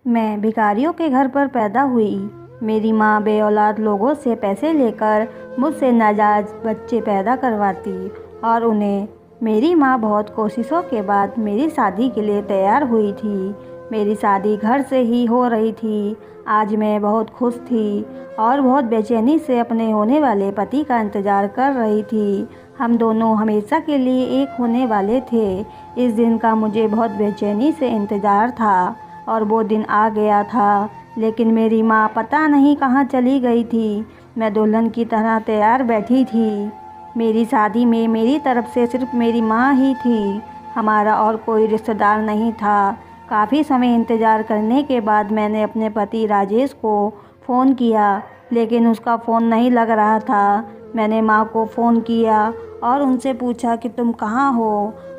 मैं भिखारियों के घर पर पैदा हुई। मेरी माँ बेऔलाद लोगों से पैसे लेकर मुझसे नाजायज़ बच्चे पैदा करवाती और उन्हें मेरी माँ बहुत कोशिशों के बाद मेरी शादी के लिए तैयार हुई थी। मेरी शादी घर से ही हो रही थी। आज मैं बहुत खुश थी और बहुत बेचैनी से अपने होने वाले पति का इंतज़ार कर रही थी। हम दोनों हमेशा के लिए एक होने वाले थे। इस दिन का मुझे बहुत बेचैनी से इंतज़ार था और वो दिन आ गया था, लेकिन मेरी माँ पता नहीं कहाँ चली गई थी। मैं दुल्हन की तरह तैयार बैठी थी। मेरी शादी में मेरी तरफ से सिर्फ मेरी माँ ही थी। हमारा और कोई रिश्तेदार नहीं था। काफ़ी समय इंतज़ार करने के बाद मैंने अपने पति राजेश को फ़ोन किया, लेकिन उसका फ़ोन नहीं लग रहा था। मैंने माँ को फ़ोन किया और उनसे पूछा कि तुम कहाँ हो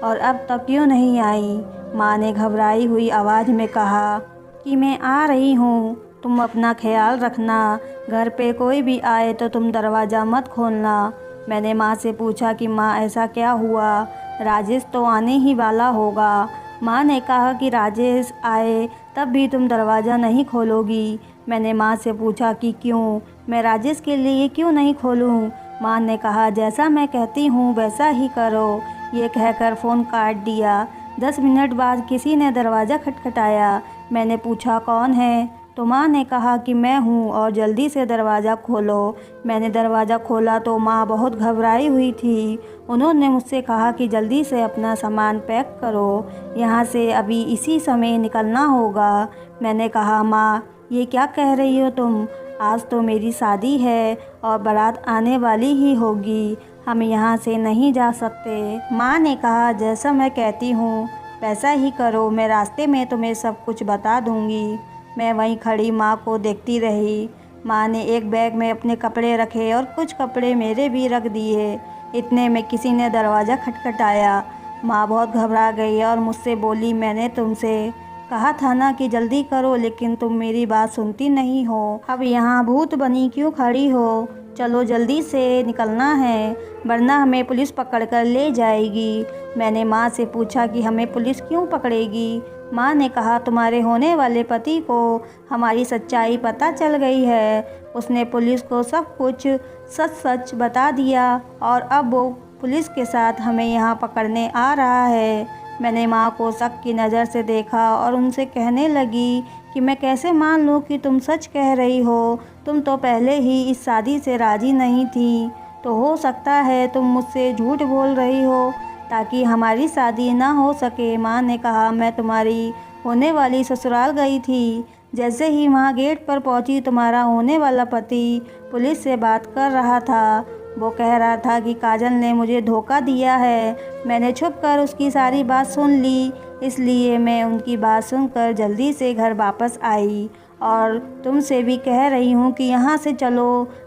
और अब तक क्यों नहीं आई। माँ ने घबराई हुई आवाज़ में कहा कि मैं आ रही हूँ, तुम अपना ख्याल रखना। घर पे कोई भी आए तो तुम दरवाज़ा मत खोलना। मैंने माँ से पूछा कि माँ ऐसा क्या हुआ, राजेश तो आने ही वाला होगा। माँ ने कहा कि राजेश आए तब भी तुम दरवाज़ा नहीं खोलोगी। मैंने माँ से पूछा कि क्यों, मैं राजेश के लिए क्यों नहीं खोलूँ। माँ ने कहा जैसा मैं कहती हूँ वैसा ही करो। ये कहकर फ़ोन काट दिया। 10 मिनट बाद किसी ने दरवाज़ा खटखटाया। मैंने पूछा कौन है, तो माँ ने कहा कि मैं हूँ और जल्दी से दरवाज़ा खोलो। मैंने दरवाज़ा खोला तो माँ बहुत घबराई हुई थी। उन्होंने मुझसे कहा कि जल्दी से अपना सामान पैक करो, यहाँ से अभी इसी समय निकलना होगा। मैंने कहा माँ ये क्या कह रही हो तुम, आज तो मेरी शादी है और बारात आने वाली ही होगी, हम यहाँ से नहीं जा सकते। माँ ने कहा जैसा मैं कहती हूँ वैसा ही करो, मैं रास्ते में तुम्हें सब कुछ बता दूँगी। मैं वहीं खड़ी माँ को देखती रही। माँ ने एक बैग में अपने कपड़े रखे और कुछ कपड़े मेरे भी रख दिए। इतने में किसी ने दरवाज़ा खटखटाया। माँ बहुत घबरा गई और मुझसे बोली मैंने तुमसे कहा था ना कि जल्दी करो, लेकिन तुम मेरी बात सुनती नहीं हो। अब यहाँ भूत बनी क्यों खड़ी हो, चलो जल्दी से निकलना है वरना हमें पुलिस पकड़ कर ले जाएगी। मैंने माँ से पूछा कि हमें पुलिस क्यों पकड़ेगी। माँ ने कहा तुम्हारे होने वाले पति को हमारी सच्चाई पता चल गई है। उसने पुलिस को सब कुछ सच सच बता दिया और अब वो पुलिस के साथ हमें यहाँ पकड़ने आ रहा है। मैंने माँ को शक की नज़र से देखा और उनसे कहने लगी कि मैं कैसे मान लूँ कि तुम सच कह रही हो, तुम तो पहले ही इस शादी से राज़ी नहीं थी, तो हो सकता है तुम मुझसे झूठ बोल रही हो ताकि हमारी शादी ना हो सके। माँ ने कहा मैं तुम्हारी होने वाली ससुराल गई थी, जैसे ही वहाँ गेट पर पहुँची तुम्हारा होने वाला पति पुलिस से बात कर रहा था। वो कह रहा था कि काजल ने मुझे धोखा दिया है। मैंने छुपकर उसकी सारी बात सुन ली, इसलिए मैं उनकी बात सुनकर जल्दी से घर वापस आई और तुमसे भी कह रही हूँ कि यहाँ से चलो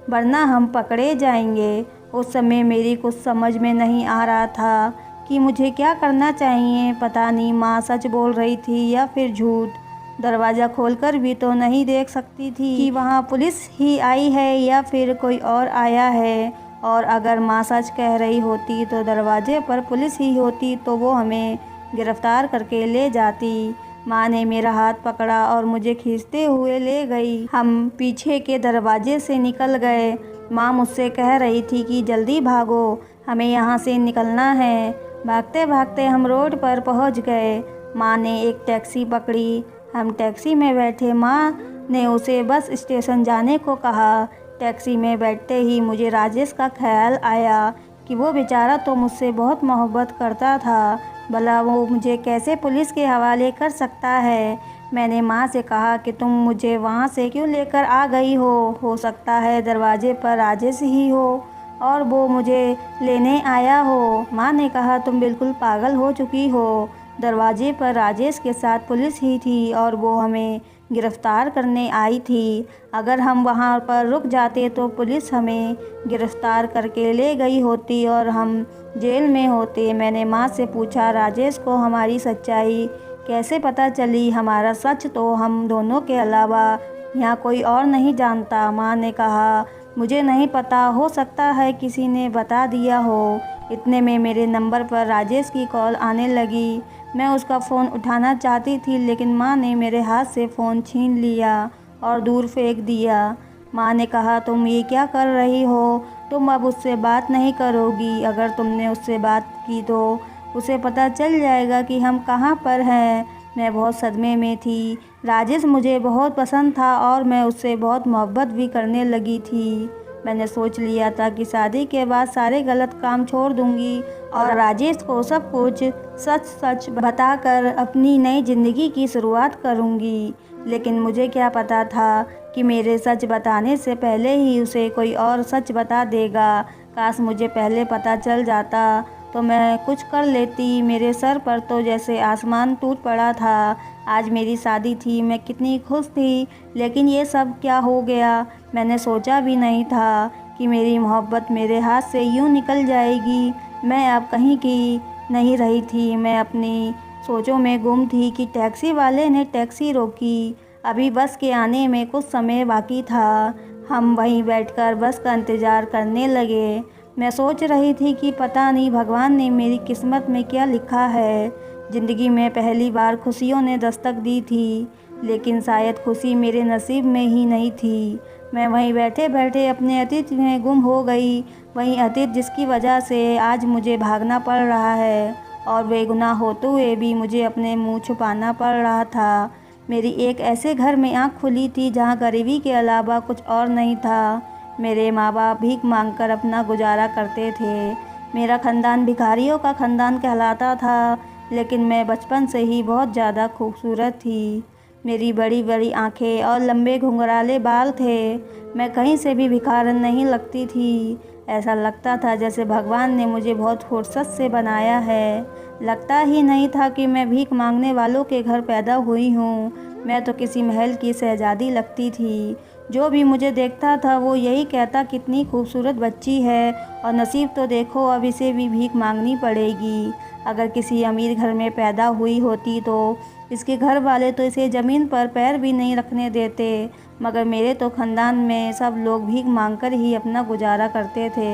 वरना हम पकड़े जाएंगे। उस समय मेरी कुछ समझ में नहीं आ रहा था कि मुझे क्या करना चाहिए। पता नहीं माँ सच बोल रही थी या फिर झूठ। दरवाज़ा खोलकर भी तो नहीं देख सकती थी कि वहाँ पुलिस ही आई है या फिर कोई और आया है। और अगर माँ सच कह रही होती तो दरवाजे पर पुलिस ही होती तो वो हमें गिरफ्तार करके ले जाती। माँ ने मेरा हाथ पकड़ा और मुझे खींचते हुए ले गई। हम पीछे के दरवाजे से निकल गए। माँ मुझसे कह रही थी कि जल्दी भागो, हमें यहाँ से निकलना है। भागते भागते हम रोड पर पहुँच गए। माँ ने एक टैक्सी पकड़ी। हम टैक्सी में बैठे। माँ ने उसे बस स्टेशन जाने को कहा। टैक्सी में बैठते ही मुझे राजेश का ख्याल आया कि वो बेचारा तो मुझसे बहुत मोहब्बत करता था, भला वो मुझे कैसे पुलिस के हवाले कर सकता है। मैंने माँ से कहा कि तुम मुझे वहाँ से क्यों लेकर आ गई हो सकता है दरवाजे पर राजेश ही हो और वो मुझे लेने आया हो। माँ ने कहा तुम बिल्कुल पागल हो चुकी हो, दरवाजे पर राजेश के साथ पुलिस ही थी और वो हमें गिरफ़्तार करने आई थी। अगर हम वहाँ पर रुक जाते तो पुलिस हमें गिरफ़्तार करके ले गई होती और हम जेल में होते। मैंने माँ से पूछा राजेश को हमारी सच्चाई कैसे पता चली। हमारा सच तो हम दोनों के अलावा यहाँ कोई और नहीं जानता। माँ ने कहा मुझे नहीं पता, हो सकता है किसी ने बता दिया हो। इतने में मेरे नंबर पर राजेश की कॉल आने लगी। मैं उसका फ़ोन उठाना चाहती थी, लेकिन माँ ने मेरे हाथ से फ़ोन छीन लिया और दूर फेंक दिया। माँ ने कहा, तुम ये क्या कर रही हो? तुम अब उससे बात नहीं करोगी। अगर तुमने उससे बात की तो उसे पता चल जाएगा कि हम कहाँ पर हैं। मैं बहुत सदमे में थी। राजेश मुझे बहुत पसंद था और मैं उससे बहुत मोहब्बत भी करने लगी थी। मैंने सोच लिया था कि शादी के बाद सारे गलत काम छोड़ दूंगी और राजेश को सब कुछ सच सच बताकर अपनी नई ज़िंदगी की शुरुआत करूंगी। लेकिन मुझे क्या पता था कि मेरे सच बताने से पहले ही उसे कोई और सच बता देगा। काश मुझे पहले पता चल जाता तो मैं कुछ कर लेती। मेरे सर पर तो जैसे आसमान टूट पड़ा था। आज मेरी शादी थी, मैं कितनी खुश थी, लेकिन ये सब क्या हो गया? मैंने सोचा भी नहीं था कि मेरी मोहब्बत मेरे हाथ से यूँ निकल जाएगी। मैं अब कहीं की नहीं रही थी। मैं अपनी सोचों में गुम थी कि टैक्सी वाले ने टैक्सी रोकी। अभी बस के आने में कुछ समय बाकी था। हम वहीं बैठकर बस का इंतज़ार करने लगे। मैं सोच रही थी कि पता नहीं भगवान ने मेरी किस्मत में क्या लिखा है। ज़िंदगी में पहली बार खुशियों ने दस्तक दी थी, लेकिन शायद खुशी मेरे नसीब में ही नहीं थी। मैं वहीं बैठे बैठे अपने अतीत में गुम हो गई। वहीं अतीत जिसकी वजह से आज मुझे भागना पड़ रहा है और बेगुनाह होते हुए भी मुझे अपने मुँह छुपाना पड़ रहा था। मेरी एक ऐसे घर में आँख खुली थी जहाँ गरीबी के अलावा कुछ और नहीं था। मेरे माँ बाप भीख मांगकर अपना गुजारा करते थे। मेरा ख़ानदान भिखारियों का ख़ानदान कहलाता था, लेकिन मैं बचपन से ही बहुत ज़्यादा खूबसूरत थी। मेरी बड़ी बड़ी आँखें और लंबे घुंघराले बाल थे। मैं कहीं से भी भिखारन नहीं लगती थी। ऐसा लगता था जैसे भगवान ने मुझे बहुत फुर्सत से बनाया है। लगता ही नहीं था कि मैं भीख मांगने वालों के घर पैदा हुई हूँ। मैं तो किसी महल की शहजादी लगती थी। जो भी मुझे देखता था वो यही कहता, कितनी खूबसूरत बच्ची है, और नसीब तो देखो, अब इसे भी भीख मांगनी पड़ेगी। अगर किसी अमीर घर में पैदा हुई होती तो इसके घर वाले तो इसे ज़मीन पर पैर भी नहीं रखने देते, मगर मेरे तो ख़ानदान में सब लोग भीख मांगकर ही अपना गुजारा करते थे।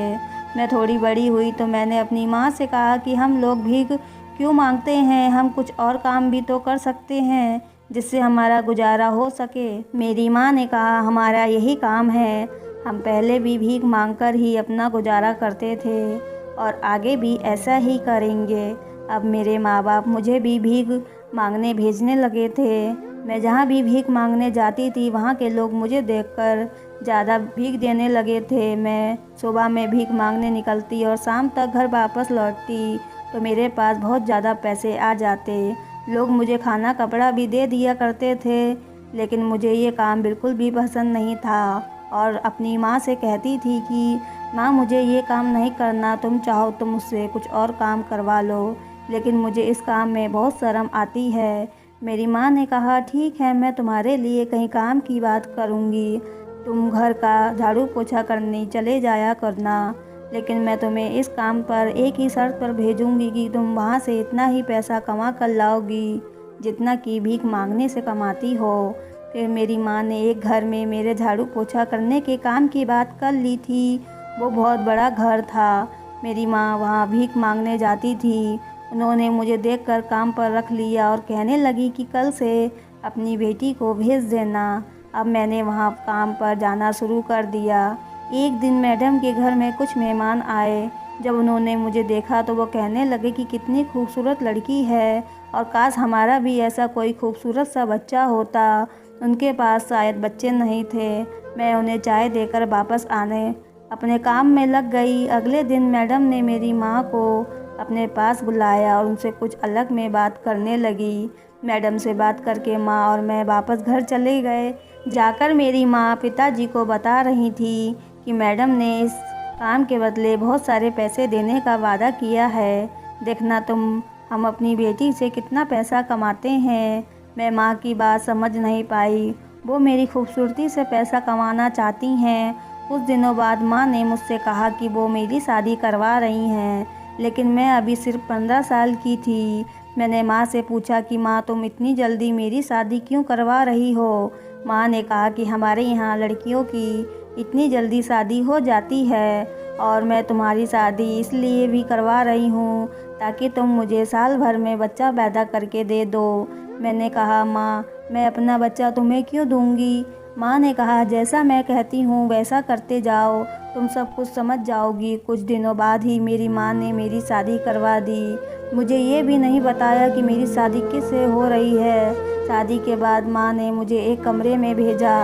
मैं थोड़ी बड़ी हुई तो मैंने अपनी माँ से कहा कि हम लोग भीख क्यों मांगते हैं, हम कुछ और काम भी तो कर सकते हैं जिससे हमारा गुजारा हो सके। मेरी माँ ने कहा, हमारा यही काम है, हम पहले भी भीख मांगकर ही अपना गुजारा करते थे और आगे भी ऐसा ही करेंगे। अब मेरे माँ बाप मुझे भी भीख मांगने भेजने लगे थे। मैं जहाँ भी भीख मांगने जाती थी वहाँ के लोग मुझे देखकर ज़्यादा भीख देने लगे थे। मैं सुबह में भीख मांगने निकलती और शाम तक घर वापस लौटती तो मेरे पास बहुत ज़्यादा पैसे आ जाते। लोग मुझे खाना कपड़ा भी दे दिया करते थे, लेकिन मुझे ये काम बिल्कुल भी पसंद नहीं था और अपनी माँ से कहती थी कि माँ, मुझे ये काम नहीं करना, तुम चाहो तो मुझसे कुछ और काम करवा लो, लेकिन मुझे इस काम में बहुत शर्म आती है। मेरी माँ ने कहा, ठीक है, मैं तुम्हारे लिए कहीं काम की बात करूँगी, तुम घर का झाड़ू पोछा करने चले जाया करना, लेकिन मैं तुम्हें इस काम पर एक ही शर्त पर भेजूँगी कि तुम वहाँ से इतना ही पैसा कमा कर लाओगी जितना कि भीख मांगने से कमाती हो। फिर मेरी माँ ने एक घर में मेरे झाड़ू पोछा करने के काम की बात कर ली थी। वो बहुत बड़ा घर था। मेरी माँ वहाँ भीख मांगने जाती थी। उन्होंने मुझे देखकर काम पर रख लिया और कहने लगी कि कल से अपनी बेटी को भेज देना। अब मैंने वहाँ काम पर जाना शुरू कर दिया। एक दिन मैडम के घर में कुछ मेहमान आए। जब उन्होंने मुझे देखा तो वो कहने लगे कि कितनी खूबसूरत लड़की है और काश हमारा भी ऐसा कोई खूबसूरत सा बच्चा होता। उनके पास शायद बच्चे नहीं थे। मैं उन्हें चाय देकर वापस आने अपने काम में लग गई। अगले दिन मैडम ने मेरी माँ को अपने पास बुलाया और उनसे कुछ अलग में बात करने लगी। मैडम से बात करके माँ और मैं वापस घर चले गए। जाकर मेरी माँ पिताजी को बता रही थी कि मैडम ने इस काम के बदले बहुत सारे पैसे देने का वादा किया है। देखना तुम, हम अपनी बेटी से कितना पैसा कमाते हैं। मैं माँ की बात समझ नहीं पाई। वो मेरी खूबसूरती से पैसा कमाना चाहती हैं। कुछ दिनों बाद माँ ने मुझसे कहा कि वो मेरी शादी करवा रही हैं, लेकिन मैं अभी सिर्फ 15 साल की थी। मैंने माँ से पूछा कि माँ, तुम इतनी जल्दी मेरी शादी क्यों करवा रही हो? माँ ने कहा कि हमारे यहाँ लड़कियों की इतनी जल्दी शादी हो जाती है और मैं तुम्हारी शादी इसलिए भी करवा रही हूँ ताकि तुम मुझे साल भर में बच्चा पैदा करके दे दो। मैंने कहा, माँ, मैं अपना बच्चा तुम्हें क्यों दूंगी? माँ ने कहा, जैसा मैं कहती हूँ वैसा करते जाओ, तुम सब कुछ समझ जाओगी। कुछ दिनों बाद ही मेरी माँ ने मेरी शादी करवा दी। मुझे ये भी नहीं बताया कि मेरी शादी किससे हो रही है। शादी के बाद माँ ने मुझे एक कमरे में भेजा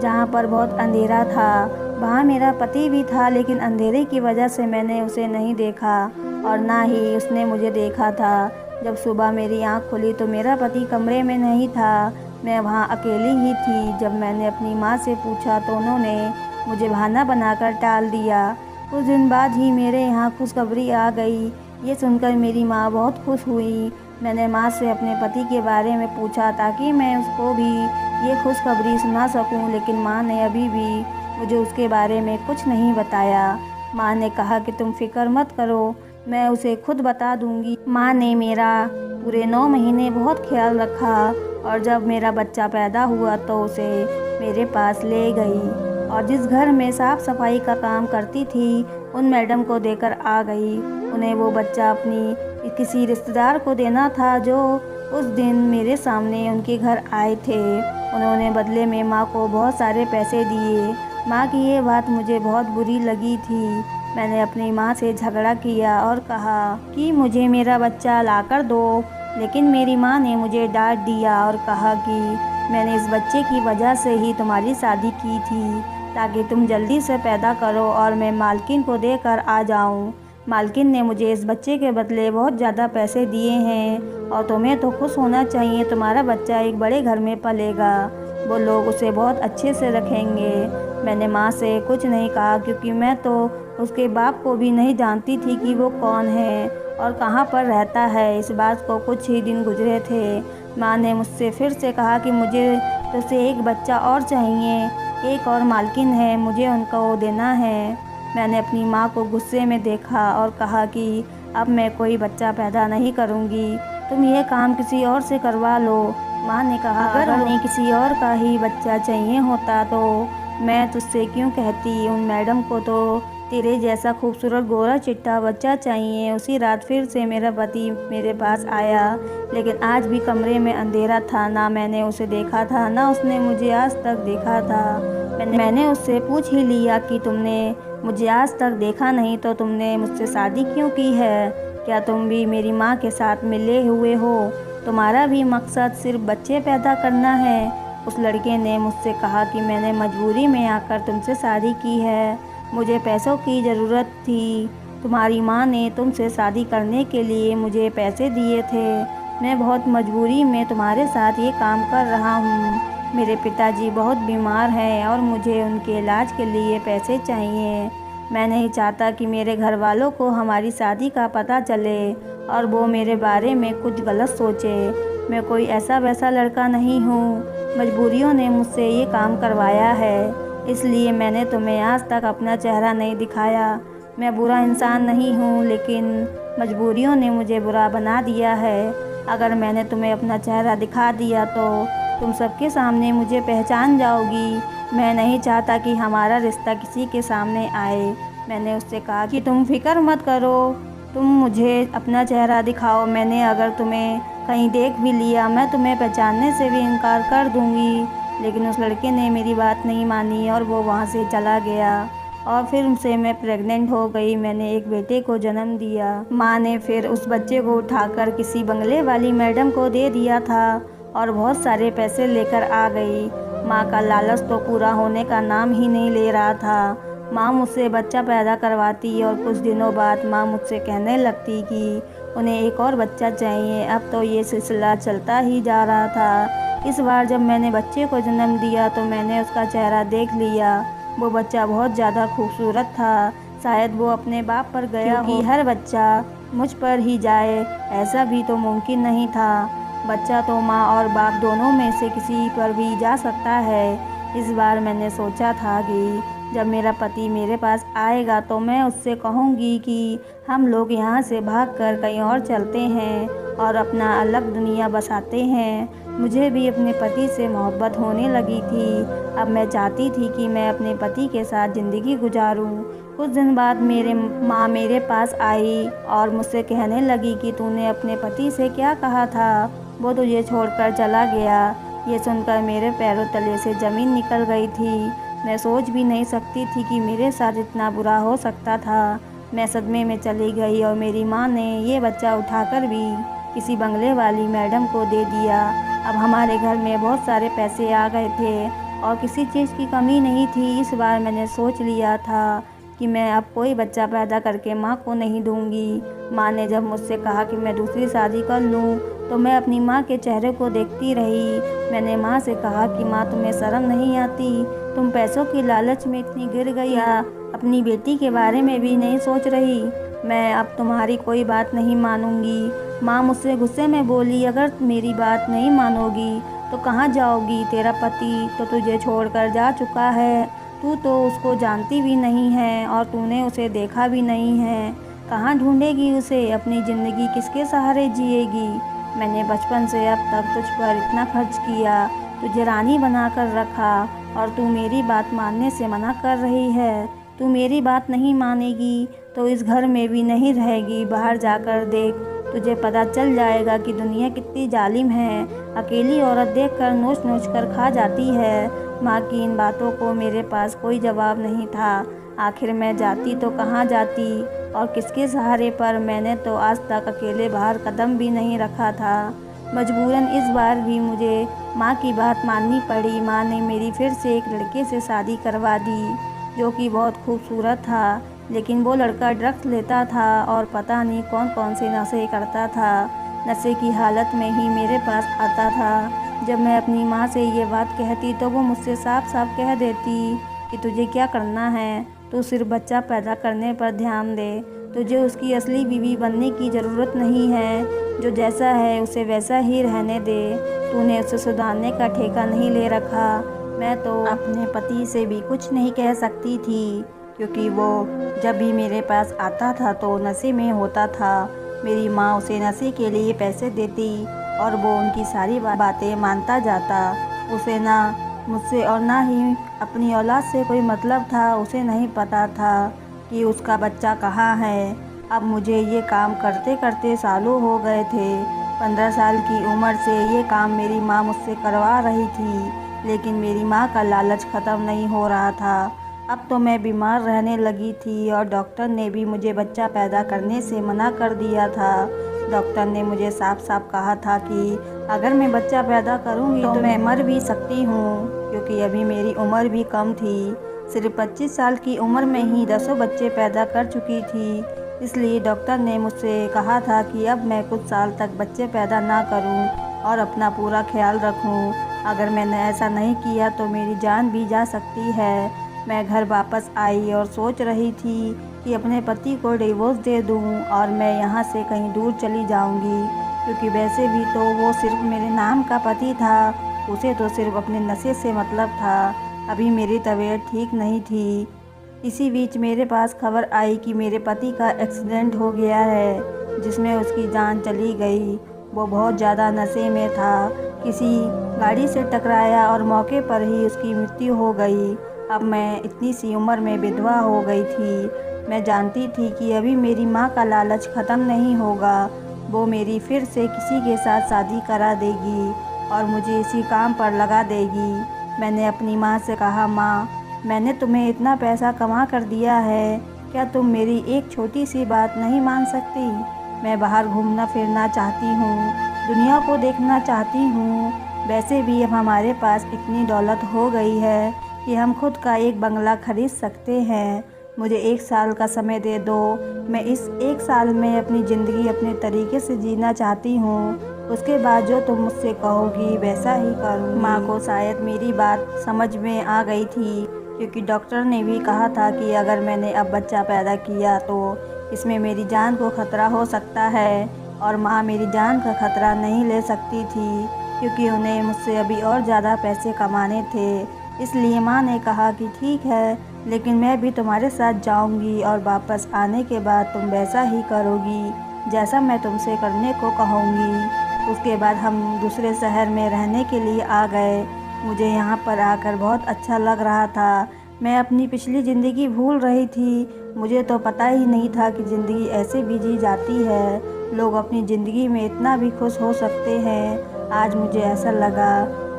जहाँ पर बहुत अंधेरा था। वहाँ मेरा पति भी था, लेकिन अंधेरे की वजह से मैंने उसे नहीं देखा और ना ही उसने मुझे देखा था। जब सुबह मेरी आँख खुली तो मेरा पति कमरे में नहीं था। मैं वहाँ अकेली ही थी। जब मैंने अपनी माँ से पूछा तो उन्होंने मुझे बहाना बनाकर टाल दिया। कुछ दिन बाद ही मेरे यहाँ खुशखबरी आ गई। ये सुनकर मेरी माँ बहुत खुश हुई। मैंने माँ से अपने पति के बारे में पूछा ताकि मैं उसको भी ये खुशखबरी सुना सकूं, लेकिन माँ ने अभी भी मुझे उसके बारे में कुछ नहीं बताया। माँ ने कहा कि तुम फिक्र मत करो, मैं उसे खुद बता दूंगी। माँ ने मेरा पूरे 9 महीने बहुत ख्याल रखा और जब मेरा बच्चा पैदा हुआ तो उसे मेरे पास ले गई और जिस घर में साफ़ सफाई का काम करती थी उन मैडम को देकर आ गई। उन्हें वो बच्चा अपनी किसी रिश्तेदार को देना था जो उस दिन मेरे सामने उनके घर आए थे। उन्होंने बदले में माँ को बहुत सारे पैसे दिए। माँ की ये बात मुझे बहुत बुरी लगी थी। मैंने अपनी माँ से झगड़ा किया और कहा कि मुझे मेरा बच्चा लाकर दो, लेकिन मेरी माँ ने मुझे डांट दिया और कहा कि मैंने इस बच्चे की वजह से ही तुम्हारी शादी की थी ताकि तुम जल्दी से पैदा करो और मैं मालकिन को देकर आ जाऊं। मालकिन ने मुझे इस बच्चे के बदले बहुत ज़्यादा पैसे दिए हैं और तुम्हें तो खुश होना चाहिए, तुम्हारा बच्चा एक बड़े घर में पलेगा, वो लोग उसे बहुत अच्छे से रखेंगे। मैंने माँ से कुछ नहीं कहा क्योंकि मैं तो उसके बाप को भी नहीं जानती थी कि वो कौन है और कहाँ पर रहता है। इस बात को कुछ ही दिन गुजरे थे। माँ ने मुझसे फिर से कहा कि मुझे तुझसे एक बच्चा और चाहिए, एक और मालकिन है, मुझे उनको देना है। मैंने अपनी माँ को गुस्से में देखा और कहा कि अब मैं कोई बच्चा पैदा नहीं करूँगी, तुम ये काम किसी और से करवा लो। माँ ने कहा, अगर उन्हें किसी और का ही बच्चा चाहिए होता तो मैं तुझसे क्यों कहती? उन मैडम को तो तेरे जैसा खूबसूरत गोरा चिट्टा बच्चा चाहिए। उसी रात फिर से मेरा पति मेरे पास आया, लेकिन आज भी कमरे में अंधेरा था। ना मैंने उसे देखा था, ना उसने मुझे आज तक देखा था। मैंने उससे पूछ ही लिया कि तुमने मुझे आज तक देखा नहीं तो तुमने मुझसे शादी क्यों की है? क्या तुम भी मेरी माँ के साथ मिले हुए हो? तुम्हारा भी मकसद सिर्फ बच्चे पैदा करना है? उस लड़के ने मुझसे कहा कि मैंने मजबूरी में आकर तुमसे शादी की है, मुझे पैसों की ज़रूरत थी। तुम्हारी माँ ने तुमसे शादी करने के लिए मुझे पैसे दिए थे। मैं बहुत मजबूरी में तुम्हारे साथ ये काम कर रहा हूँ। मेरे पिताजी बहुत बीमार हैं और मुझे उनके इलाज के लिए पैसे चाहिए। मैं नहीं चाहता कि मेरे घर वालों को हमारी शादी का पता चले और वो मेरे बारे में कुछ गलत सोचे। मैं कोई ऐसा वैसा लड़का नहीं हूँ, मजबूरियों ने मुझसे ये काम करवाया है, इसलिए मैंने तुम्हें आज तक अपना चेहरा नहीं दिखाया। मैं बुरा इंसान नहीं हूँ, लेकिन मजबूरियों ने मुझे बुरा बना दिया है। अगर मैंने तुम्हें अपना चेहरा दिखा दिया तो तुम सबके सामने मुझे पहचान जाओगी। मैं नहीं चाहता कि हमारा रिश्ता किसी के सामने आए। मैंने उससे कहा कि तुम फिक्र मत करो, तुम मुझे अपना चेहरा दिखाओ। मैंने अगर तुम्हें कहीं देख भी लिया, मैं तुम्हें पहचानने से भी इनकार कर दूँगी। लेकिन उस लड़के ने मेरी बात नहीं मानी और वो वहाँ से चला गया और फिर उनसे मैं प्रेग्नेंट हो गई। मैंने एक बेटे को जन्म दिया। माँ ने फिर उस बच्चे को उठाकर किसी बंगले वाली मैडम को दे दिया था और बहुत सारे पैसे लेकर आ गई। माँ का लालच तो पूरा होने का नाम ही नहीं ले रहा था। माँ मुझसे बच्चा पैदा करवाती और कुछ दिनों बाद माँ मुझसे कहने लगती कि उन्हें एक और बच्चा चाहिए। अब तो ये सिलसिला चलता ही जा रहा था। इस बार जब मैंने बच्चे को जन्म दिया तो मैंने उसका चेहरा देख लिया। वो बच्चा बहुत ज़्यादा खूबसूरत था। शायद वो अपने बाप पर गया हो, हर बच्चा मुझ पर ही जाए, ऐसा भी तो मुमकिन नहीं था। बच्चा तो माँ और बाप दोनों में से किसी पर भी जा सकता है। इस बार मैंने सोचा था कि जब मेरा पति मेरे पास आएगा तो मैं उससे कहूँगी कि हम लोग यहाँ से भागकर कहीं और चलते हैं और अपना अलग दुनिया बसाते हैं। मुझे भी अपने पति से मोहब्बत होने लगी थी। अब मैं चाहती थी कि मैं अपने पति के साथ ज़िंदगी गुजारूं। कुछ दिन बाद मेरे माँ मेरे पास आई और मुझसे कहने लगी कि तूने अपने पति से क्या कहा था, वो तुझे छोड़कर चला गया। ये सुनकर मेरे पैरों तले से ज़मीन निकल गई थी। मैं सोच भी नहीं सकती थी कि मेरे साथ इतना बुरा हो सकता था। मैं सदमे में चली गई और मेरी माँ ने ये बच्चा उठाकर भी किसी बंगले वाली मैडम को दे दिया। अब हमारे घर में बहुत सारे पैसे आ गए थे और किसी चीज़ की कमी नहीं थी। इस बार मैंने सोच लिया था कि मैं अब कोई बच्चा पैदा करके माँ को नहीं दूंगी। माँ ने जब मुझसे कहा कि मैं दूसरी शादी कर लूँ तो मैं अपनी माँ के चेहरे को देखती रही। मैंने माँ से कहा कि माँ, तुम्हें शर्म नहीं आती? तुम पैसों की लालच में इतनी गिर गई, या अपनी बेटी के बारे में भी नहीं सोच रही? मैं अब तुम्हारी कोई बात नहीं मानूंगी। माँ मुझसे गुस्से में बोली, अगर मेरी बात नहीं मानोगी तो कहाँ जाओगी? तेरा पति तो तुझे छोड़कर जा चुका है। तू तो उसको जानती भी नहीं है और तूने उसे देखा भी नहीं है। कहाँ ढूंढेगी उसे? अपनी ज़िंदगी किसके सहारे जिएगी? मैंने बचपन से अब तक तुझ पर इतना खर्च किया, तुझे रानी बनाकर रखा और तू मेरी बात मानने से मना कर रही है। तू मेरी बात नहीं मानेगी तो इस घर में भी नहीं रहेगी। बाहर जाकर देख, तुझे पता चल जाएगा कि दुनिया कितनी जालिम है। अकेली औरत देखकर नोच नोच कर खा जाती है। माँ की इन बातों को मेरे पास कोई जवाब नहीं था। आखिर मैं जाती तो कहाँ जाती और किसके सहारे पर? मैंने तो आज तक अकेले बाहर कदम भी नहीं रखा था। मजबूरन इस बार भी मुझे माँ की बात माननी पड़ी। माँ ने मेरी फिर से एक लड़के से शादी करवा दी जो कि बहुत खूबसूरत था, लेकिन वो लड़का ड्रग्स लेता था और पता नहीं कौन कौन से नशे करता था। नशे की हालत में ही मेरे पास आता था। जब मैं अपनी माँ से ये बात कहती तो वो मुझसे साफ साफ कह देती कि तुझे क्या करना है, तू सिर्फ बच्चा पैदा करने पर ध्यान दे। तुझे उसकी असली बीवी बनने की ज़रूरत नहीं है। जो जैसा है उसे वैसा ही रहने दे। तूने उसे सुधारने का ठेका नहीं ले रखा। मैं तो अपने पति से भी कुछ नहीं कह सकती थी क्योंकि वो जब भी मेरे पास आता था तो नशे में होता था। मेरी माँ उसे नशे के लिए पैसे देती और वो उनकी सारी बातें मानता जाता। उसे ना मुझसे और ना ही अपनी औलाद से कोई मतलब था। उसे नहीं पता था कि उसका बच्चा कहाँ है। अब मुझे ये काम करते करते सालों हो गए थे। 15 साल की उम्र से ये काम मेरी माँ मुझसे करवा रही थी, लेकिन मेरी माँ का लालच ख़त्म नहीं हो रहा था। अब तो मैं बीमार रहने लगी थी और डॉक्टर ने भी मुझे बच्चा पैदा करने से मना कर दिया था। डॉक्टर ने मुझे साफ साफ कहा था कि अगर मैं बच्चा पैदा करूंगी तो मैं मर भी सकती हूँ, क्योंकि अभी मेरी उम्र भी कम थी। सिर्फ 25 साल की उम्र में ही 10 बच्चे पैदा कर चुकी थी। इसलिए डॉक्टर ने मुझसे कहा था कि अब मैं कुछ साल तक बच्चे पैदा ना करूं और अपना पूरा ख्याल रखूं। अगर मैंने ऐसा नहीं किया तो मेरी जान भी जा सकती है। मैं घर वापस आई और सोच रही थी कि अपने पति को डिवोर्स दे दूं और मैं यहाँ से कहीं दूर चली जाऊंगी, क्योंकि वैसे भी तो वो सिर्फ मेरे नाम का पति था। उसे तो सिर्फ अपने नशे से मतलब था। अभी मेरी तबीयत ठीक नहीं थी। इसी बीच मेरे पास खबर आई कि मेरे पति का एक्सीडेंट हो गया है, जिसमें उसकी जान चली गई। वो बहुत ज़्यादा नशे में था। किसी गाड़ी से टकराया और मौके पर ही उसकी मृत्यु हो गई। अब मैं इतनी सी उम्र में विधवा हो गई थी। मैं जानती थी कि अभी मेरी माँ का लालच ख़त्म नहीं होगा। वो मेरी फिर से किसी के साथ शादी करा देगी और मुझे इसी काम पर लगा देगी। मैंने अपनी माँ से कहा, माँ, मैंने तुम्हें इतना पैसा कमा कर दिया है, क्या तुम मेरी एक छोटी सी बात नहीं मान सकती? मैं बाहर घूमना फिरना चाहती हूँ, दुनिया को देखना चाहती हूँ। वैसे भी अब हमारे पास इतनी दौलत हो गई है कि हम खुद का एक बंगला खरीद सकते हैं। मुझे 1 साल का समय दे दो। मैं इस 1 साल में अपनी ज़िंदगी अपने तरीके से जीना चाहती हूँ। उसके बाद जो तुम मुझसे कहोगी वैसा ही करूँगी। माँ को शायद मेरी बात समझ में आ गई थी, क्योंकि डॉक्टर ने भी कहा था कि अगर मैंने अब बच्चा पैदा किया तो इसमें मेरी जान को खतरा हो सकता है, और माँ मेरी जान का खतरा नहीं ले सकती थी, क्योंकि उन्हें मुझसे अभी और ज़्यादा पैसे कमाने थे। इसलिए माँ ने कहा कि ठीक है, लेकिन मैं भी तुम्हारे साथ जाऊंगी और वापस आने के बाद तुम वैसा ही करोगी जैसा मैं तुमसे करने को कहूँगी। उसके बाद हम दूसरे शहर में रहने के लिए आ गए। मुझे यहाँ पर आकर बहुत अच्छा लग रहा था। मैं अपनी पिछली ज़िंदगी भूल रही थी। मुझे तो पता ही नहीं था कि ज़िंदगी ऐसे भी जी जाती है, लोग अपनी ज़िंदगी में इतना भी खुश हो सकते हैं। आज मुझे ऐसा लगा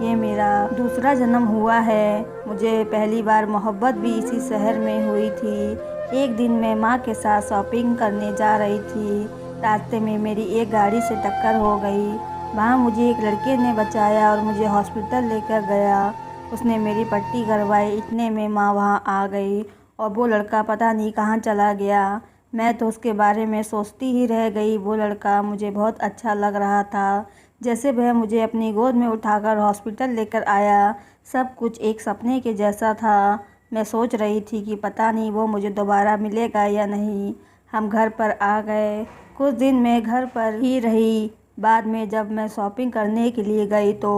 ये मेरा दूसरा जन्म हुआ है। मुझे पहली बार मोहब्बत भी इसी शहर में हुई थी। एक दिन मैं माँ के साथ शॉपिंग करने जा रही थी। रास्ते में मेरी एक गाड़ी से टक्कर हो गई। वहाँ मुझे एक लड़के ने बचाया और मुझे हॉस्पिटल लेकर गया। उसने मेरी पट्टी करवाई। इतने में माँ वहाँ आ गई और वो लड़का पता नहीं कहाँ चला गया। मैं तो उसके बारे में सोचती ही रह गई। वो लड़का मुझे बहुत अच्छा लग रहा था। जैसे वह मुझे अपनी गोद में उठाकर हॉस्पिटल लेकर आया, सब कुछ एक सपने के जैसा था। मैं सोच रही थी कि पता नहीं वो मुझे दोबारा मिलेगा या नहीं। हम घर पर आ गए। कुछ दिन मैं घर पर ही रही। बाद में जब मैं शॉपिंग करने के लिए गई तो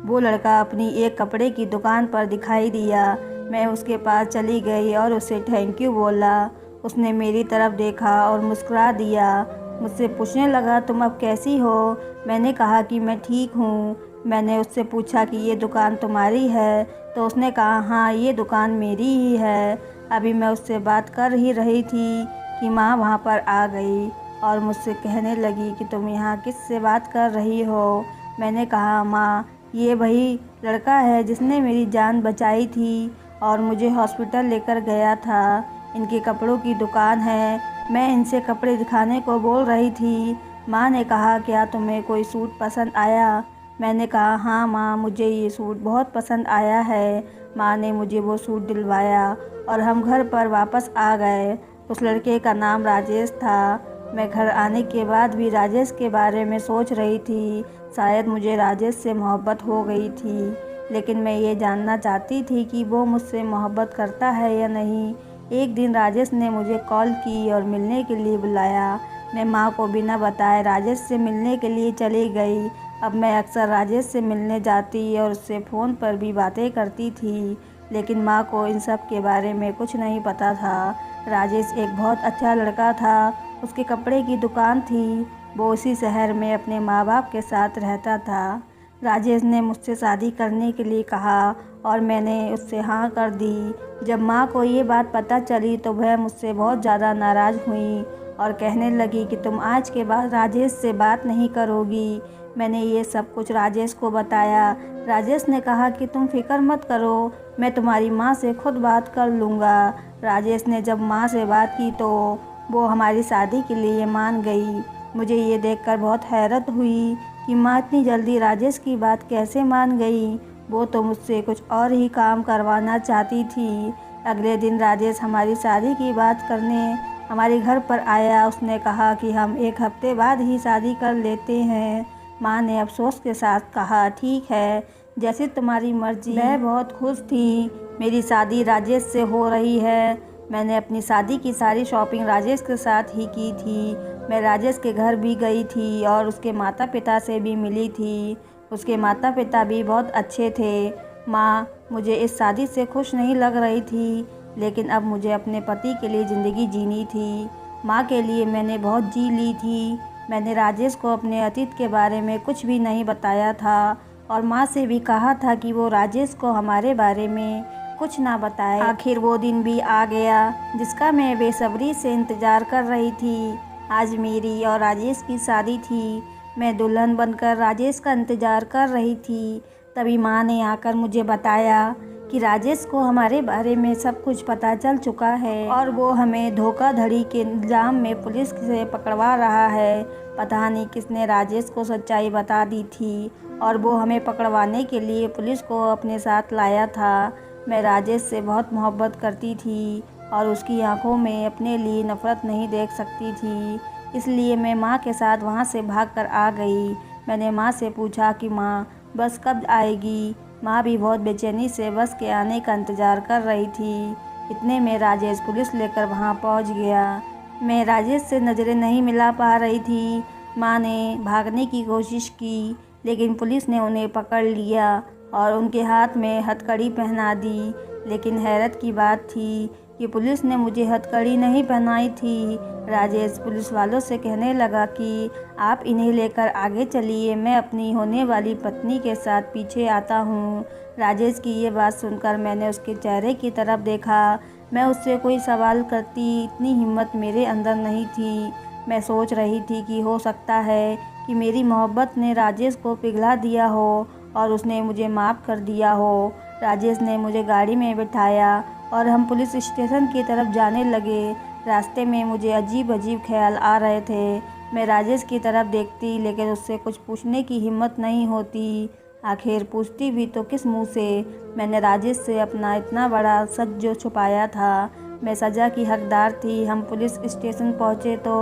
वो लड़का अपनी एक कपड़े की दुकान पर दिखाई दिया। मैं उसके पास चली गई और उसे थैंक यू बोला। उसने मेरी तरफ देखा और मुस्कुरा दिया। मुझसे पूछने लगा, तुम अब कैसी हो? मैंने कहा कि मैं ठीक हूँ। मैंने उससे पूछा कि ये दुकान तुम्हारी है? तो उसने कहा, हाँ ये दुकान मेरी ही है। अभी मैं उससे बात कर ही रही थी कि माँ वहाँ पर आ गई और मुझसे कहने लगी कि तुम यहाँ किससे बात कर रही हो? मैंने कहा, माँ ये वही लड़का है जिसने मेरी जान बचाई थी और मुझे हॉस्पिटल लेकर गया था। इनके कपड़ों की दुकान है। मैं इनसे कपड़े दिखाने को बोल रही थी। माँ ने कहा, क्या तुम्हें कोई सूट पसंद आया? मैंने कहा, हाँ माँ मुझे ये सूट बहुत पसंद आया है। माँ ने मुझे वो सूट दिलवाया और हम घर पर वापस आ गए। उस लड़के का नाम राजेश था। मैं घर आने के बाद भी राजेश के बारे में सोच रही थी। शायद मुझे राजेश से मोहब्बत हो गई थी, लेकिन मैं ये जानना चाहती थी कि वो मुझसे मोहब्बत करता है या नहीं। एक दिन राजेश ने मुझे कॉल की और मिलने के लिए बुलाया। मैं माँ को बिना बताए राजेश से मिलने के लिए चली गई। अब मैं अक्सर राजेश से मिलने जाती और उससे फ़ोन पर भी बातें करती थी, लेकिन माँ को इन सब के बारे में कुछ नहीं पता था। राजेश एक बहुत अच्छा लड़का था। उसके कपड़े की दुकान थी। वो उसी शहर में अपने माँ बाप के साथ रहता था। राजेश ने मुझसे शादी करने के लिए कहा और मैंने उससे हाँ कर दी। जब माँ को ये बात पता चली तो वह मुझसे बहुत ज़्यादा नाराज़ हुई और कहने लगी कि तुम आज के बाद राजेश से बात नहीं करोगी। मैंने ये सब कुछ राजेश को बताया। राजेश ने कहा कि तुम फिक्र मत करो, मैं तुम्हारी माँ से खुद बात कर लूँगा। राजेश ने जब माँ से बात की तो वो हमारी शादी के लिए मान गई। मुझे ये देखकर बहुत हैरत हुई कि माँ इतनी जल्दी राजेश की बात कैसे मान गई। वो तो मुझसे कुछ और ही काम करवाना चाहती थी। अगले दिन राजेश हमारी शादी की बात करने हमारे घर पर आया। उसने कहा कि हम एक हफ्ते बाद ही शादी कर लेते हैं। माँ ने अफसोस के साथ कहा, ठीक है, जैसे तुम्हारी मर्जी। मैं बहुत खुश थी। मेरी शादी राजेश से हो रही है। मैंने अपनी शादी की सारी शॉपिंग राजेश के साथ ही की थी। मैं राजेश के घर भी गई थी और उसके माता पिता से भी मिली थी। उसके माता पिता भी बहुत अच्छे थे। माँ मुझे इस शादी से खुश नहीं लग रही थी, लेकिन अब मुझे अपने पति के लिए ज़िंदगी जीनी थी। माँ के लिए मैंने बहुत जी ली थी। मैंने राजेश को अपने अतीत के बारे में कुछ भी नहीं बताया था और माँ से भी कहा था कि वो राजेश को हमारे बारे में कुछ ना बताए। आखिर वो दिन भी आ गया जिसका मैं बेसब्री से इंतज़ार कर रही थी। आज मेरी और राजेश की शादी थी। मैं दुल्हन बनकर राजेश का इंतज़ार कर रही थी। तभी माँ ने आकर मुझे बताया कि राजेश को हमारे बारे में सब कुछ पता चल चुका है और वो हमें धोखाधड़ी के इल्ज़ाम में पुलिस से पकड़वा रहा है। पता नहीं किसने राजेश को सच्चाई बता दी थी और वो हमें पकड़वाने के लिए पुलिस को अपने साथ लाया था। मैं राजेश से बहुत मोहब्बत करती थी और उसकी आंखों में अपने लिए नफ़रत नहीं देख सकती थी। इसलिए मैं माँ के साथ वहाँ से भागकर आ गई। मैंने माँ से पूछा कि माँ बस कब आएगी? माँ भी बहुत बेचैनी से बस के आने का इंतज़ार कर रही थी। इतने में राजेश पुलिस लेकर वहाँ पहुँच गया। मैं राजेश से नज़रें नहीं मिला पा रही थी। माँ ने भागने की कोशिश की, लेकिन पुलिस ने उन्हें पकड़ लिया और उनके हाथ में हथकड़ी पहना दी। लेकिन हैरत की बात थी कि पुलिस ने मुझे हथकड़ी नहीं पहनाई थी। राजेश पुलिस वालों से कहने लगा कि आप इन्हें लेकर आगे चलिए, मैं अपनी होने वाली पत्नी के साथ पीछे आता हूँ। राजेश की ये बात सुनकर मैंने उसके चेहरे की तरफ देखा। मैं उससे कोई सवाल करती इतनी हिम्मत मेरे अंदर नहीं थी। मैं सोच रही थी कि हो सकता है कि मेरी मोहब्बत ने राजेश को पिघला दिया हो और उसने मुझे माफ़ कर दिया हो। राजेश ने मुझे गाड़ी में बिठाया और हम पुलिस स्टेशन की तरफ जाने लगे। रास्ते में मुझे अजीब अजीब ख्याल आ रहे थे। मैं राजेश की तरफ देखती लेकिन उससे कुछ पूछने की हिम्मत नहीं होती। आखिर पूछती भी तो किस मुंह से। मैंने राजेश से अपना इतना बड़ा सच जो छुपाया था। मैं सज़ा की हकदार थी। हम पुलिस स्टेशन पहुँचे तो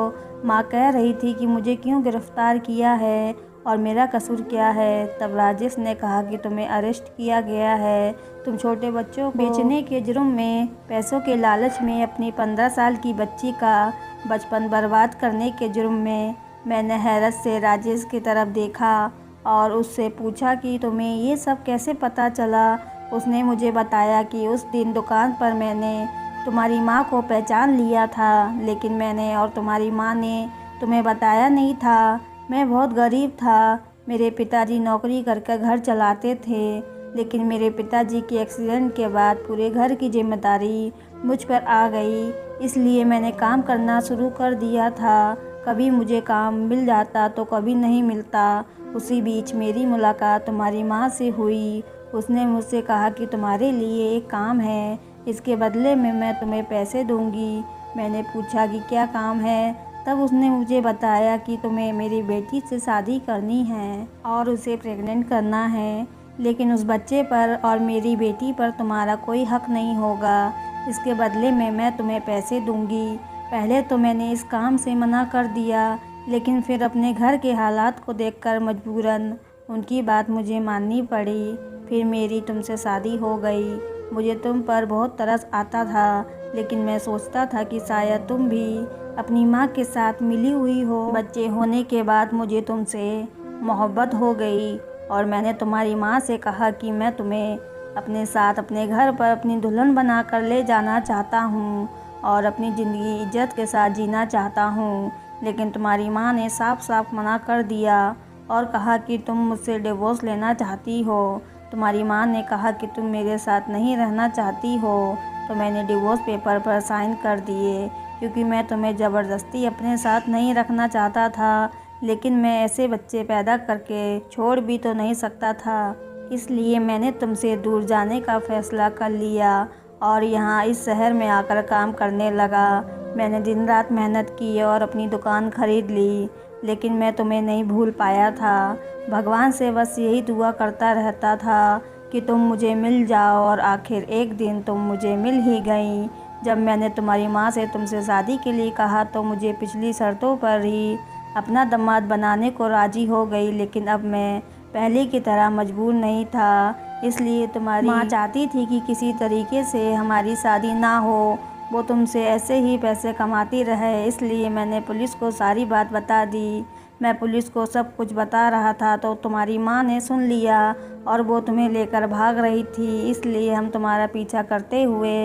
माँ कह रही थी कि मुझे क्यों गिरफ़्तार किया है और मेरा कसूर क्या है। तब राजेश ने कहा कि तुम्हें अरेस्ट किया गया है। तुम छोटे बच्चों को बेचने के जुर्म में, पैसों के लालच में अपनी 15 साल की बच्ची का बचपन बर्बाद करने के जुर्म में। मैंने हैरत से राजेश की तरफ देखा और उससे पूछा कि तुम्हें ये सब कैसे पता चला। उसने मुझे बताया कि उस दिन दुकान पर मैंने तुम्हारी माँ को पहचान लिया था, लेकिन मैंने और तुम्हारी माँ ने तुम्हें बताया नहीं था। मैं बहुत गरीब था। मेरे पिताजी नौकरी करके घर चलाते थे, लेकिन मेरे पिताजी के एक्सीडेंट के बाद पूरे घर की जिम्मेदारी मुझ पर आ गई, इसलिए मैंने काम करना शुरू कर दिया था। कभी मुझे काम मिल जाता तो कभी नहीं मिलता। उसी बीच मेरी मुलाकात तुम्हारी माँ से हुई। उसने मुझसे कहा कि तुम्हारे लिए एक काम है, इसके बदले में मैं तुम्हें पैसे दूंगी। मैंने पूछा कि क्या काम है। तब उसने मुझे बताया कि तुम्हें मेरी बेटी से शादी करनी है और उसे प्रेग्नेंट करना है, लेकिन उस बच्चे पर और मेरी बेटी पर तुम्हारा कोई हक नहीं होगा। इसके बदले में मैं तुम्हें पैसे दूंगी। पहले तो मैंने इस काम से मना कर दिया, लेकिन फिर अपने घर के हालात को देखकर मजबूरन उनकी बात मुझे माननी पड़ी। फिर मेरी तुमसे शादी हो गई। मुझे तुम पर बहुत तरस आता था, लेकिन मैं सोचता था कि शायद तुम भी अपनी माँ के साथ मिली हुई हो। बच्चे होने के बाद मुझे तुमसे मोहब्बत हो गई और मैंने तुम्हारी माँ से कहा कि मैं तुम्हें अपने साथ अपने घर पर अपनी दुल्हन बनाकर ले जाना चाहता हूँ और अपनी ज़िंदगी इज्जत के साथ जीना चाहता हूँ। लेकिन तुम्हारी माँ ने साफ साफ मना कर दिया और कहा कि तुम मुझसे डिवोर्स लेना चाहती हो। तुम्हारी माँ ने कहा कि तुम मेरे साथ नहीं रहना चाहती हो, तो मैंने डिवोर्स पेपर पर साइन कर दिए, क्योंकि मैं तुम्हें ज़बरदस्ती अपने साथ नहीं रखना चाहता था, लेकिन मैं ऐसे बच्चे पैदा करके छोड़ भी तो नहीं सकता था। इसलिए मैंने तुमसे दूर जाने का फ़ैसला कर लिया और यहाँ इस शहर में आकर काम करने लगा। मैंने दिन रात मेहनत की और अपनी दुकान खरीद ली, लेकिन मैं तुम्हें नहीं भूल पाया था। भगवान से बस यही दुआ करता रहता था कि तुम मुझे मिल जाओ, और आखिर एक दिन तुम मुझे मिल ही गई। जब मैंने तुम्हारी माँ से तुमसे शादी के लिए कहा तो मुझे पिछली शर्तों पर ही अपना दामाद बनाने को राज़ी हो गई, लेकिन अब मैं पहले की तरह मजबूर नहीं था। इसलिए तुम्हारी माँ चाहती थी कि किसी तरीके से हमारी शादी ना हो, वो तुमसे ऐसे ही पैसे कमाती रहे। इसलिए मैंने पुलिस को सारी बात बता दी। मैं पुलिस को सब कुछ बता रहा था तो तुम्हारी माँ ने सुन लिया और वो तुम्हें लेकर भाग रही थी। इसलिए हम तुम्हारा पीछा करते हुए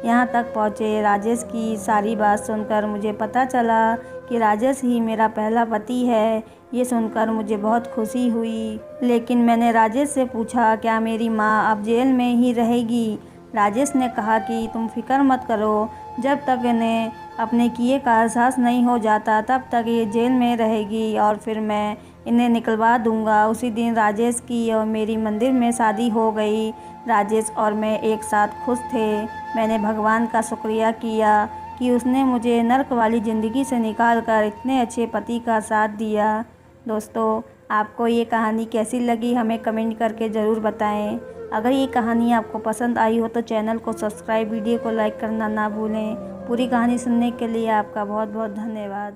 यहाँ तक पहुँचे। राजेश की सारी बात सुनकर मुझे पता चला कि राजेश ही मेरा पहला पति है। ये सुनकर मुझे बहुत खुशी हुई, लेकिन मैंने राजेश से पूछा, क्या मेरी माँ अब जेल में ही रहेगी? राजेश ने कहा कि तुम फिक्र मत करो, जब तक इन्हें अपने किए का एहसास नहीं हो जाता तब तक ये जेल में रहेगी और फिर मैं इन्हें निकलवा दूंगा। उसी दिन राजेश की और मेरी मंदिर में शादी हो गई। राजेश और मैं एक साथ खुश थे। मैंने भगवान का शुक्रिया किया कि उसने मुझे नर्क वाली ज़िंदगी से निकाल कर इतने अच्छे पति का साथ दिया। दोस्तों, आपको ये कहानी कैसी लगी हमें कमेंट करके ज़रूर बताएं। अगर ये कहानी आपको पसंद आई हो तो चैनल को सब्सक्राइब, वीडियो को लाइक करना ना भूलें। पूरी कहानी सुनने के लिए आपका बहुत बहुत धन्यवाद।